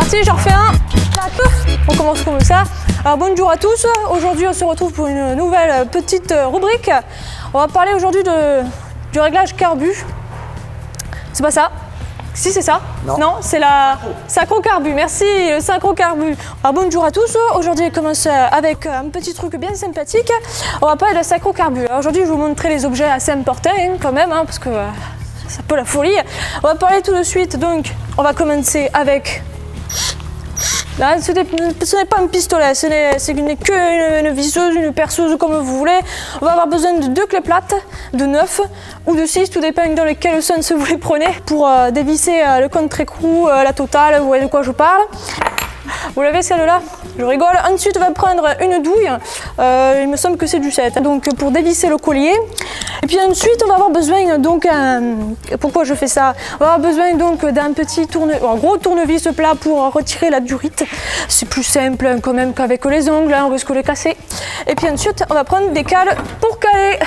parti, j'en refais un. On commence comme ça. Alors bonjour à tous, aujourd'hui on se retrouve pour une nouvelle petite rubrique. On va parler aujourd'hui du réglage carbu. C'est pas ça? Si c'est ça? Non, c'est la synchro-carbu. Merci, le synchro-carbu. Alors bonjour à tous, aujourd'hui on commence avec un petit truc bien sympathique. On va parler de la synchro-carbu. Aujourd'hui je vais vous montrer les objets assez importants quand même, parce que c'est un peu la folie. On va parler tout de suite, donc on va commencer avec... Là, ce n'est pas un pistolet, ce n'est qu'une visseuse, une perceuse, comme vous voulez. On va avoir besoin de 2 clés plates, de 9 ou de 6, tout dépend dans lequel sens vous les prenez, pour dévisser le contre-écrou, la totale, vous voyez de quoi je parle. Vous l'avez celle-là? Je rigole. Ensuite, on va prendre une douille, il me semble que c'est du 7, donc pour dévisser le collier. Et puis ensuite, on va avoir besoin, donc, pourquoi je fais ça? On va avoir besoin donc d'un petit gros tournevis plat pour retirer la durite. C'est plus simple quand même qu'avec les ongles, on risque de les casser. Et puis ensuite, on va prendre des cales pour caler.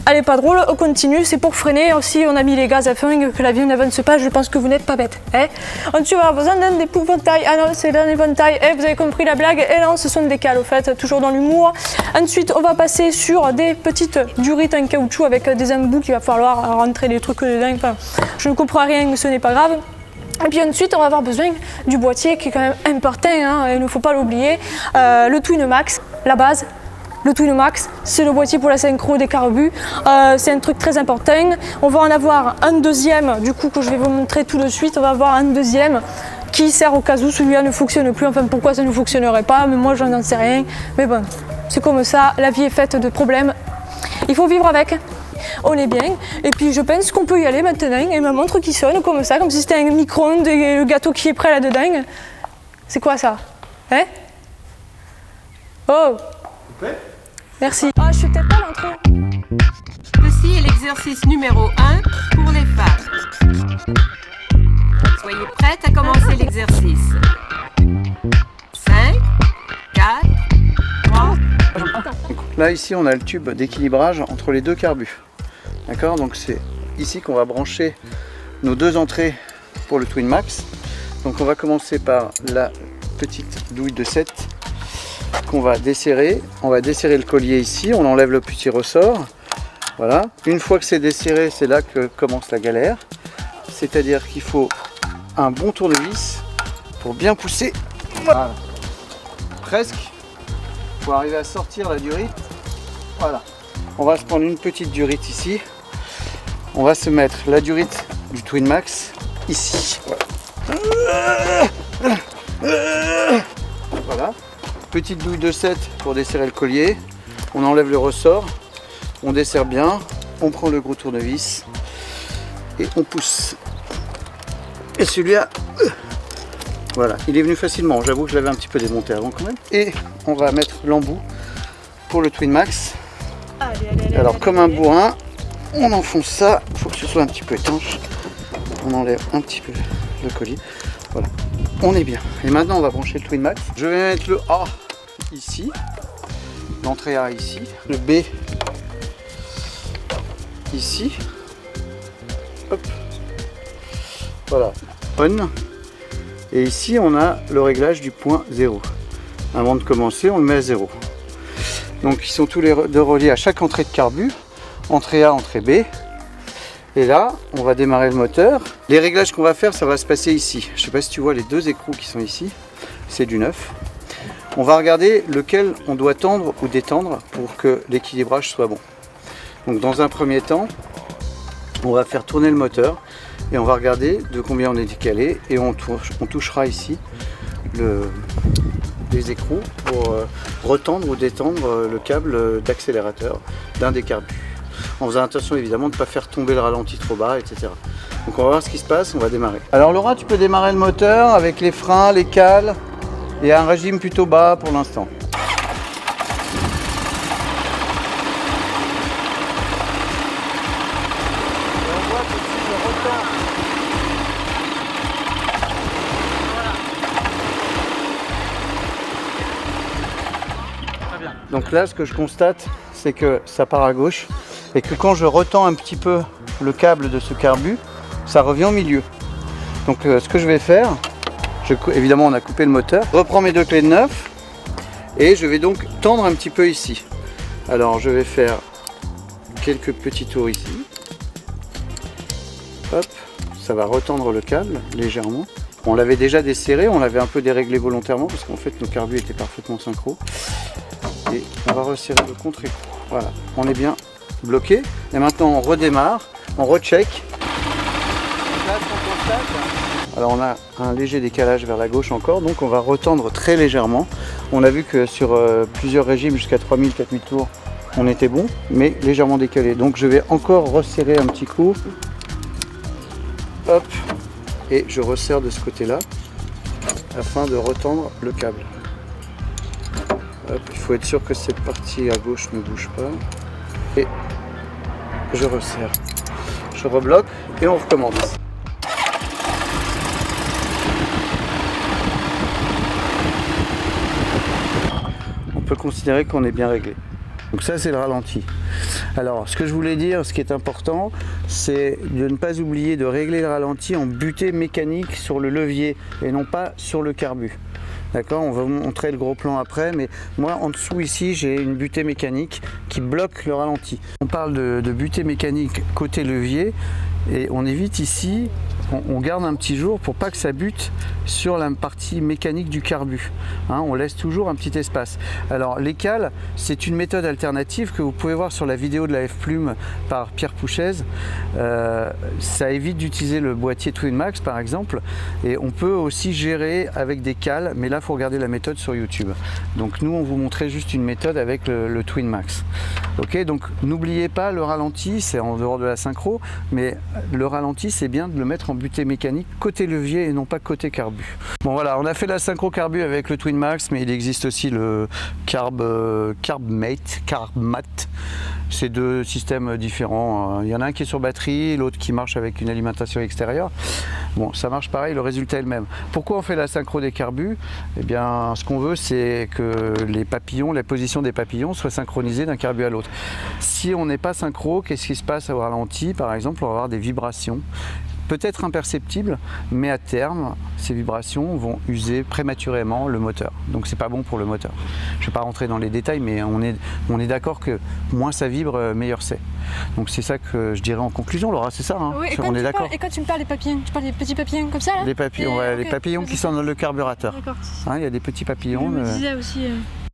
Allez, pas drôle, on continue, c'est pour freiner. Aussi, on a mis les gaz à feu, que l'avion n'avance pas, je pense que vous n'êtes pas bête. Ensuite, on va avoir besoin d'un épouvantail. Ah non, c'est d'un éventail. Vous avez compris la blague. Et non, ce sont des cales, au fait, toujours dans l'humour. Ensuite, on va passer sur des petites durites en caoutchouc avec des embouts qu'il va falloir rentrer des trucs dedans. Enfin, je ne comprends rien, mais ce n'est pas grave. Et puis ensuite, on va avoir besoin du boîtier qui est quand même important, il ne faut pas l'oublier. Le Twinmax, la base. Le Twinmax, c'est le boîtier pour la synchro des carbus. C'est un truc très important. On va en avoir un deuxième, du coup, que je vais vous montrer tout de suite. On va avoir un deuxième qui sert au cas où celui-là ne fonctionne plus. Enfin, pourquoi ça ne fonctionnerait pas? Mais moi, j'en sais rien. Mais bon, c'est comme ça. La vie est faite de problèmes. Il faut vivre avec. On est bien. Et puis, je pense qu'on peut y aller maintenant. Et ma montre qui sonne comme ça, comme si c'était un micro-ondes et le gâteau qui est prêt là-dedans. C'est quoi ça? Oh! Merci. Ah, je suis peut-être pas l'entrée. Ceci est l'exercice numéro 1 pour les femmes. Soyez prêtes à commencer l'exercice. 5, 4, 3... Là, ici, on a le tube d'équilibrage entre les deux carbus. D'accord? Donc, c'est ici qu'on va brancher nos 2 entrées pour le Twinmax. Donc, on va commencer par la petite douille de 7 qu'on va desserrer. On va desserrer le collier ici, on enlève le petit ressort. Voilà. Une fois que c'est desserré, c'est là que commence la galère. C'est-à-dire qu'il faut un bon tournevis pour bien pousser. Voilà. Presque. Pour arriver à sortir la durite. Voilà. On va se prendre une petite durite ici. On va se mettre la durite du Twinmax ici. Voilà. Petite douille de 7 pour desserrer le collier. On enlève le ressort. On desserre bien. On prend le gros tournevis. Et on pousse. Et celui-là, voilà, il est venu facilement. J'avoue que je l'avais un petit peu démonté avant quand même. Et on va mettre l'embout pour le Twinmax. Alors comme un bourrin, on enfonce ça. Il faut que ce soit un petit peu étanche. On enlève un petit peu le collier. Voilà. On est bien. Et maintenant on va brancher le Twinmax. Je vais mettre le A ici. L'entrée A ici. Le B ici. Hop. Voilà. On. Et ici on a le réglage du point 0. Avant de commencer, on le met à 0. Donc ils sont tous les deux reliés à chaque entrée de carbu. Entrée A, entrée B. Et là, on va démarrer le moteur. Les réglages qu'on va faire, ça va se passer ici. Je ne sais pas si tu vois les 2 écrous qui sont ici. C'est du 9. On va regarder lequel on doit tendre ou détendre pour que l'équilibrage soit bon. Donc dans un premier temps, on va faire tourner le moteur et on va regarder de combien on est décalé et on touchera ici les écrous pour retendre ou détendre le câble d'accélérateur d'un des carbus. En faisant attention évidemment de ne pas faire tomber le ralenti trop bas, etc. Donc on va voir ce qui se passe, on va démarrer. Alors Laura, tu peux démarrer le moteur avec les freins, les cales et un régime plutôt bas pour l'instant. Donc là, ce que je constate, c'est que ça part à gauche et que quand je retends un petit peu le câble de ce carbu, ça revient au milieu. Donc ce que je vais faire, Évidemment, on a coupé le moteur. Je reprends mes 2 clés de neuf et je vais donc tendre un petit peu ici. Alors, je vais faire quelques petits tours ici. Hop, ça va retendre le câble légèrement. On l'avait déjà desserré, on l'avait un peu déréglé volontairement parce qu'en fait nos carbus étaient parfaitement synchro. Et on va resserrer le contre-écrou. Voilà, on est bien bloqué. Et maintenant on redémarre, on recheck. Alors on a un léger décalage vers la gauche encore, donc on va retendre très légèrement. On a vu que sur plusieurs régimes jusqu'à 3000-4000 tours, on était bon, mais légèrement décalé. Donc je vais encore resserrer un petit coup. Hop, et je resserre de ce côté-là afin de retendre le câble. Hop, il faut être sûr que cette partie à gauche ne bouge pas. Et je resserre. Je rebloque et on recommence. On peut considérer qu'on est bien réglé. Donc ça c'est le ralenti. Alors ce que je voulais dire, ce qui est important, c'est de ne pas oublier de régler le ralenti en butée mécanique sur le levier et non pas sur le carbu. D'accord, on va vous montrer le gros plan après, mais moi en dessous ici j'ai une butée mécanique qui bloque le ralenti. On parle de butée mécanique côté levier et on évite ici, on garde un petit jour pour pas que ça bute sur la partie mécanique du carbu. Hein, on laisse toujours un petit espace. Alors les cales, c'est une méthode alternative que vous pouvez voir sur la vidéo de la F-Plume par Pierre Pouchez. Ça évite d'utiliser le boîtier Twin Max par exemple, et on peut aussi gérer avec des cales, mais là il faut regarder la méthode sur YouTube. Donc nous on vous montrait juste une méthode avec le Twin Max. Ok, donc n'oubliez pas le ralenti, c'est en dehors de la synchro, mais le ralenti c'est bien de le mettre en butée mécanique côté levier et non pas côté carbu. Bon voilà, on a fait la synchro carbu avec le Twin Max, mais il existe aussi le CarbMate. C'est 2 systèmes différents. Il y en a un qui est sur batterie, l'autre qui marche avec une alimentation extérieure. Bon, ça marche pareil, le résultat est le même. Pourquoi on fait la synchro des carbus? Eh bien, ce qu'on veut, c'est que les papillons, la position des papillons soit synchronisée d'un carbu à l'autre. Si on n'est pas synchro, qu'est-ce qui se passe au ralenti? Par exemple, on va avoir des vibrations. Peut-être imperceptibles, mais à terme, ces vibrations vont user prématurément le moteur. Donc c'est pas bon pour le moteur. Je ne vais pas rentrer dans les détails, mais on est d'accord que moins ça vibre, meilleur c'est. Donc c'est ça que je dirais en conclusion, Laura, c'est ça hein? Oui, on est d'accord. Et quand tu me parles des papillons, tu parles des petits papillons comme ça là? Les papillons, ouais, okay. les papillons qui sont dans le carburateur. D'accord. Hein, il y a des petits papillons. Je me disais aussi.